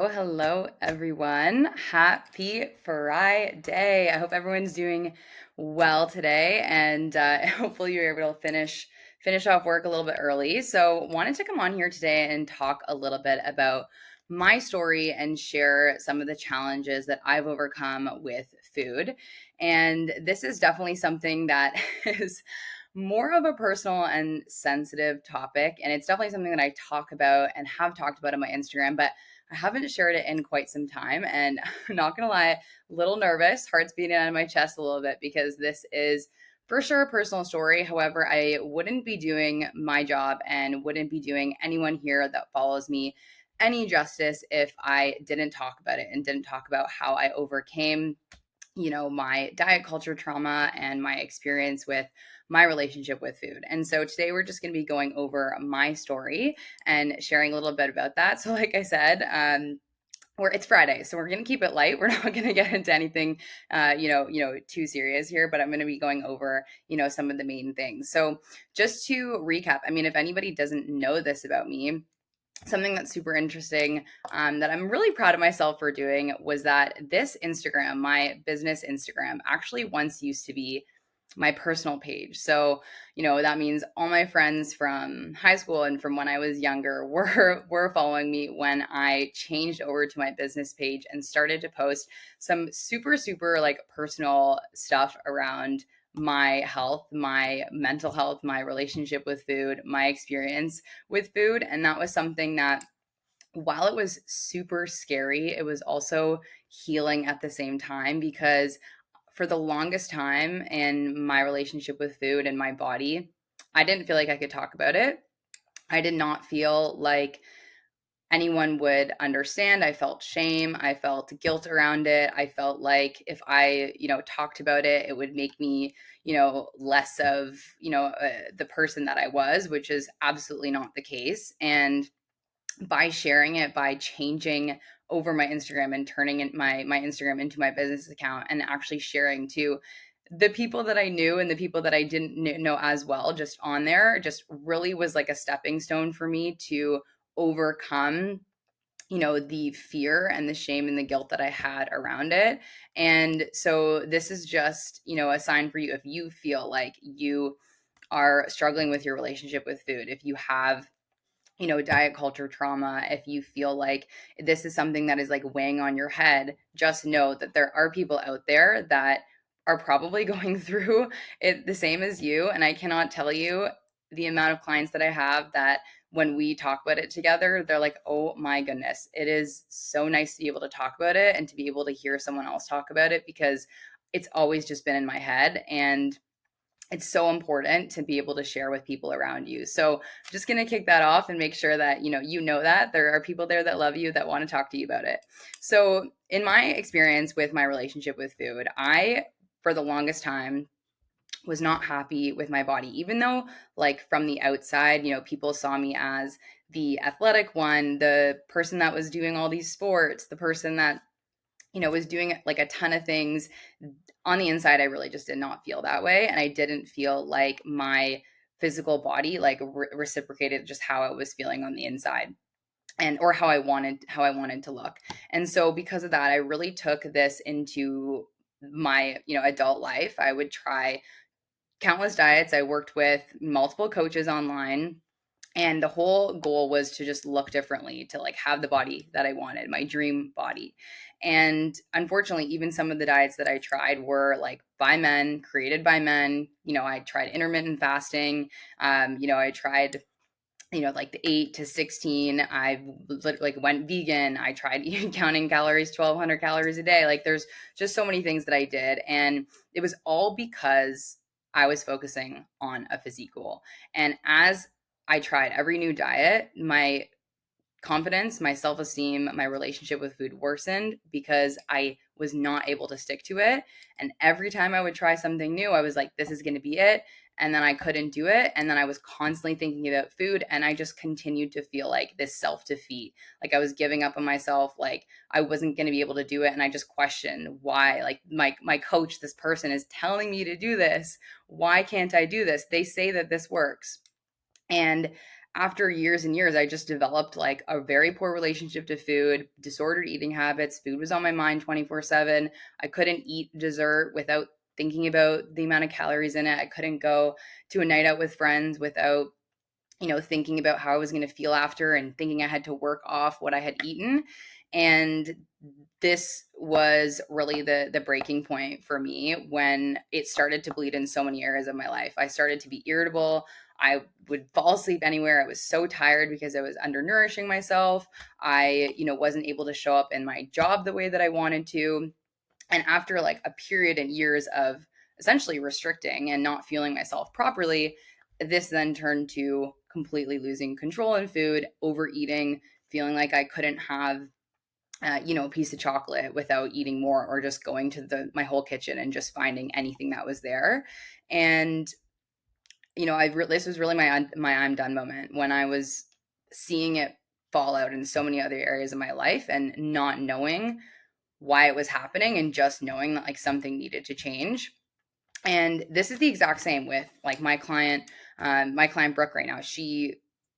Oh, hello everyone. Happy Friday. I hope everyone's doing well today and hopefully you're able to finish off work a little bit early. So, wanted to come on here today and talk a little bit about my story and share some of the challenges that I've overcome with food. And this is definitely something that is more of a personal and sensitive topic, and it's definitely something that I talk about and have talked about on my Instagram, but I haven't shared it in quite some time. And I'm not gonna lie, a little nervous, heart's beating out of my chest a little bit because this is for sure a personal story. However, I wouldn't be doing my job and wouldn't be doing anyone here that follows me any justice if I didn't talk about it and didn't talk about how I overcame my diet culture trauma and my experience with my relationship with food. And so today we're just going to be going over my story and sharing a little bit about that. So, like I said, it's Friday, so we're gonna keep it light. We're not gonna get into anything, too serious here. But I'm gonna be going over, some of the main things. So, just to recap, I mean, if anybody doesn't know this about me, something that's super interesting that I'm really proud of myself for doing was that this Instagram, my business Instagram, actually once used to be my personal page. So, that means all my friends from high school and from when I was younger were following me when I changed over to my business page and started to post some super super like personal stuff around my health, my mental health, my relationship with food, my experience with food. And that was something that, while it was super scary, it was also healing at the same time because for the longest time in my relationship with food and my body, I didn't feel like I could talk about it. I did not feel like anyone would understand. I felt shame. I felt guilt around it. I felt like if I, talked about it, it would make me, less of, the person that I was, which is absolutely not the case. And by sharing it, by changing over my Instagram and turning my Instagram into my business account and actually sharing to the people that I knew and the people that I didn't know as well, just on there, just really was like a stepping stone for me to overcome the fear and the shame and the guilt that I had around it. And so this is just, a sign for you if you feel like you are struggling with your relationship with food, if you have diet culture trauma, if you feel like this is something that is like weighing on your head, just know that there are people out there that are probably going through it the same as you. And I cannot tell you the amount of clients that I have that when we talk about it together, they're like, oh my goodness, it is so nice to be able to talk about it and to be able to hear someone else talk about it because it's always just been in my head. And it's so important to be able to share with people around you. So I'm just going to kick that off and make sure that that there are people there that love you that want to talk to you about it. So in my experience with my relationship with food, I for the longest time was not happy with my body, even though like from the outside, people saw me as the athletic one, the person that was doing all these sports, the person that was doing like a ton of things. On the inside, I really just did not feel that way. And I didn't feel like my physical body like reciprocated just how I was feeling on the inside and or how I wanted to look. And so because of that, I really took this into my, adult life. I would try countless diets. I worked with multiple coaches online, and the whole goal was to just look differently, to like have the body that I wanted, my dream body. And unfortunately, even some of the diets that I tried were like by men, created by men. I tried intermittent fasting. I tried like the 8 to 16. I like went vegan. I tried counting calories, 1,200 calories a day. Like there's just so many things that I did, and it was all because I was focusing on a physique goal. And as I tried every new diet, my confidence, my self esteem, my relationship with food worsened because I was not able to stick to it. And every time I would try something new, I was like, this is going to be it. And then I couldn't do it. And then I was constantly thinking about food. And I just continued to feel like this self defeat. Like I was giving up on myself. Like I wasn't going to be able to do it. And I just questioned why. Like my coach, this person is telling me to do this. Why can't I do this? They say that this works. And after years and years, I just developed like a very poor relationship to food, disordered eating habits. Food was on my mind 24/7. I couldn't eat dessert without thinking about the amount of calories in it. I couldn't go to a night out with friends without, thinking about how I was going to feel after and thinking I had to work off what I had eaten. And this was really the breaking point for me when it started to bleed in so many areas of my life. I started to be irritable. I would fall asleep anywhere. I was so tired because I was undernourishing myself. I, wasn't able to show up in my job the way that I wanted to. And after like a period and years of essentially restricting and not feeling myself properly, this then turned to completely losing control in food, overeating, feeling like I couldn't have a piece of chocolate without eating more, or just going to my whole kitchen and just finding anything that was there. And this was really my I'm done moment, when I was seeing it fall out in so many other areas of my life and not knowing why it was happening, and just knowing that like something needed to change. And this is the exact same with like my client Brooke right now. She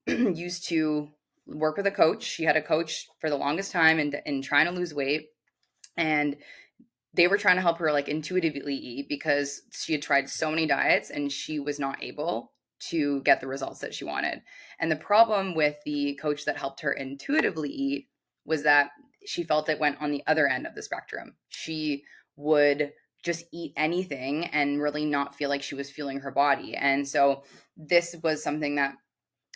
used to work with a coach. She had a coach for the longest time in trying to lose weight. And they were trying to help her like intuitively eat, because she had tried so many diets and she was not able to get the results that she wanted. And the problem with the coach that helped her intuitively eat was that she felt it went on the other end of the spectrum. She would just eat anything and really not feel like she was fueling her body. And so this was something that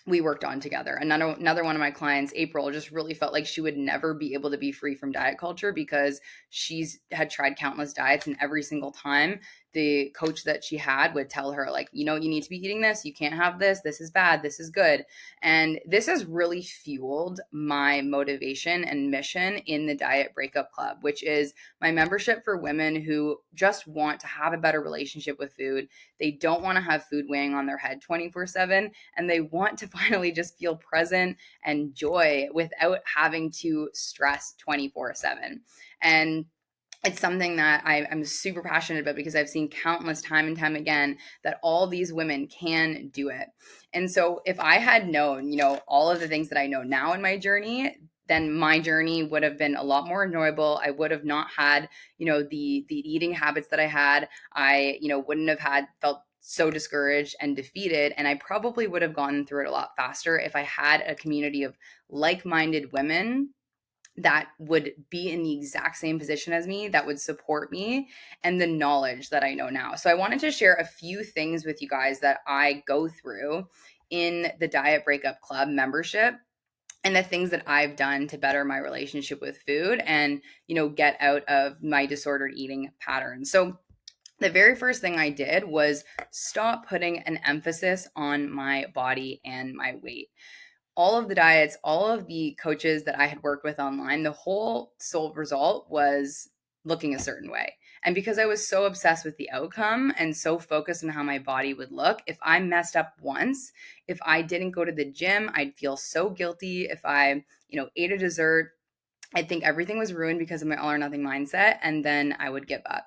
we worked on together. Another one of my clients, April, just really felt like she would never be able to be free from diet culture, because she's had tried countless diets, and every single time the coach that she had would tell her like, you need to be eating this, you can't have this is bad, this is good. And this has really fueled my motivation and mission in the Diet Breakup Club, which is my membership for women who just want to have a better relationship with food. They don't want to have food weighing on their head 24/7, and they want to finally just feel present and joy without having to stress 24/7. And it's something that I'm super passionate about, because I've seen countless time and time again that all these women can do it. And so if I had known, all of the things that I know now in my journey, then my journey would have been a lot more enjoyable. I would have not had, the eating habits that I had. I, wouldn't have felt so discouraged and defeated. And I probably would have gone through it a lot faster if I had a community of like-minded women that would be in the exact same position as me, that would support me, and the knowledge that I know now. So I wanted to share a few things with you guys that I go through in the Diet Breakup Club membership, and the things that I've done to better my relationship with food and, get out of my disordered eating patterns. So the very first thing I did was stop putting an emphasis on my body and my weight. All of the diets, all of the coaches that I had worked with online, the whole sole result was looking a certain way. And because I was so obsessed with the outcome and so focused on how my body would look, if I messed up once, if I didn't go to the gym, I'd feel so guilty. If I, ate a dessert, I'd think everything was ruined because of my all or nothing mindset, and then I would give up.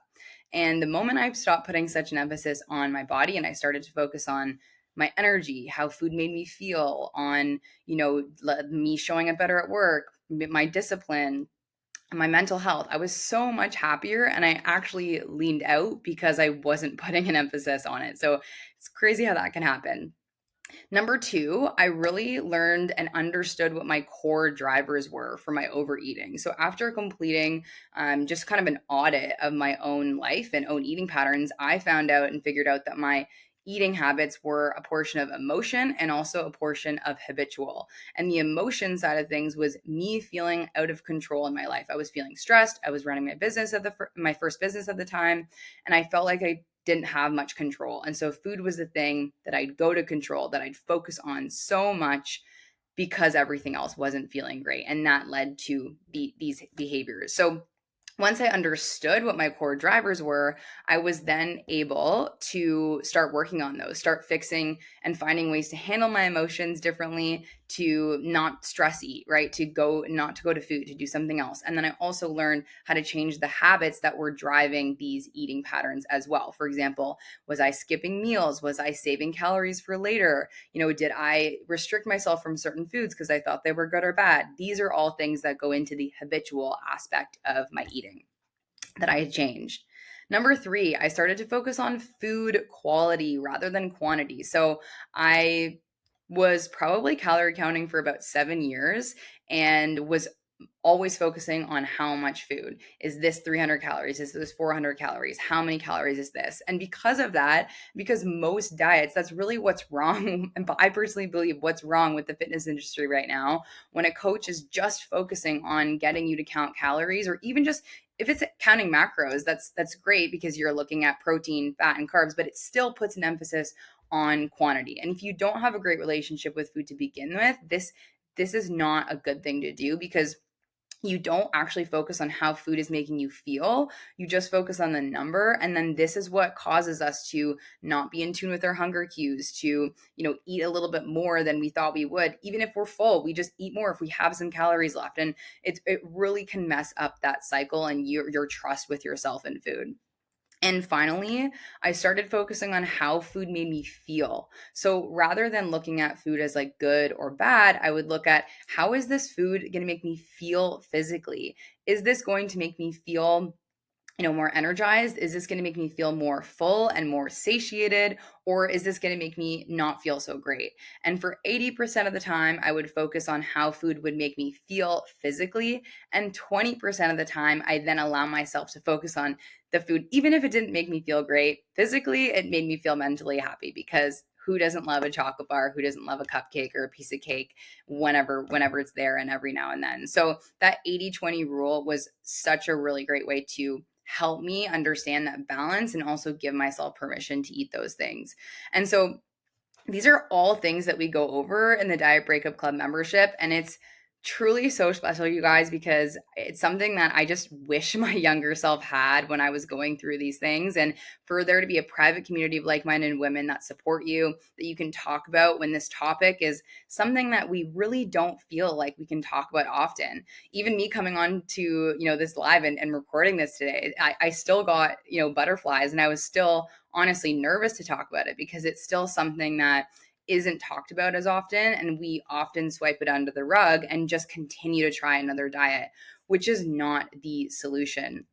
And the moment I stopped putting such an emphasis on my body and I started to focus on my energy, how food made me feel, on, me showing up better at work, my discipline, my mental health, I was so much happier, and I actually leaned out because I wasn't putting an emphasis on it. So it's crazy how that can happen. Number two, I really learned and understood what my core drivers were for my overeating. So after completing just kind of an audit of my own life and own eating patterns, I found out and figured out that my eating habits were a portion of emotion and also a portion of habitual. And the emotion side of things was me feeling out of control in my life. I was feeling stressed. I was running my business my first business at the time, and I felt like I didn't have much control. And so food was the thing that I'd go to control, that I'd focus on so much, because everything else wasn't feeling great. And that led to these behaviors. So once I understood what my core drivers were, I was then able to start working on those, start fixing and finding ways to handle my emotions differently, to not stress eat, right? Not to go to food, to do something else. And then I also learned how to change the habits that were driving these eating patterns as well. For example, was I skipping meals? Was I saving calories for later? Did I restrict myself from certain foods because I thought they were good or bad? These are all things that go into the habitual aspect of my eating that I had changed. Number 3, I started to focus on food quality rather than quantity. So I was probably calorie counting for about 7 years and was always focusing on how much food. Is this 300 calories? Is this 400 calories? How many calories is this? And because of that, because most diets, that's really what's wrong. And I personally believe what's wrong with the fitness industry right now, when a coach is just focusing on getting you to count calories, or even just if it's counting macros, that's great because you're looking at protein, fat, and carbs, but it still puts an emphasis on quantity. And if you don't have a great relationship with food to begin with, this is not a good thing to do, because you don't actually focus on how food is making you feel. You just focus on the number. And then this is what causes us to not be in tune with our hunger cues, to, eat a little bit more than we thought we would. Even if we're full, we just eat more if we have some calories left. And it really can mess up that cycle and your trust with yourself and food. And finally, I started focusing on how food made me feel. So rather than looking at food as like good or bad, I would look at, how is this food going to make me feel physically? Is this going to make me feel more energized? Is this going to make me feel more full and more satiated? Or is this going to make me not feel so great? And for 80% of the time, I would focus on how food would make me feel physically. And 20% of the time, I then allow myself to focus on the food. Even if it didn't make me feel great physically, it made me feel mentally happy, because who doesn't love a chocolate bar? Who doesn't love a cupcake or a piece of cake whenever it's there and every now and then? So that 80-20 rule was such a really great way to help me understand that balance and also give myself permission to eat those things. And so these are all things that we go over in the Diet Breakup Club membership. And it's truly so special, you guys, because it's something that I just wish my younger self had when I was going through these things. And for there to be a private community of like-minded women that support you, that you can talk about when this topic is something that we really don't feel like we can talk about often. Even me coming on to, this live and recording this today, I still got, butterflies, and I was still honestly nervous to talk about it, because it's still something that isn't talked about as often, and we often swipe it under the rug and just continue to try another diet, which is not the solution.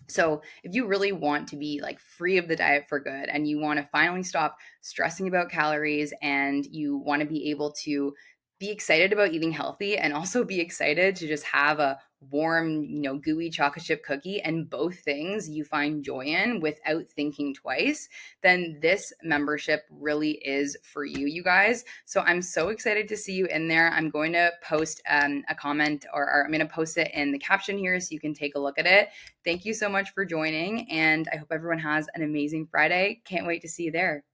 So if you really want to be like free of the diet for good, and you want to finally stop stressing about calories, and you want to be able to be excited about eating healthy, and also be excited to just have a warm, gooey chocolate chip cookie, and both things you find joy in without thinking twice, then this membership really is for you, you guys. So I'm so excited to see you in there. I'm going to post a comment, or I'm going to post it in the caption here so you can take a look at it. Thank you so much for joining, and I hope everyone has an amazing Friday. Can't wait to see you there.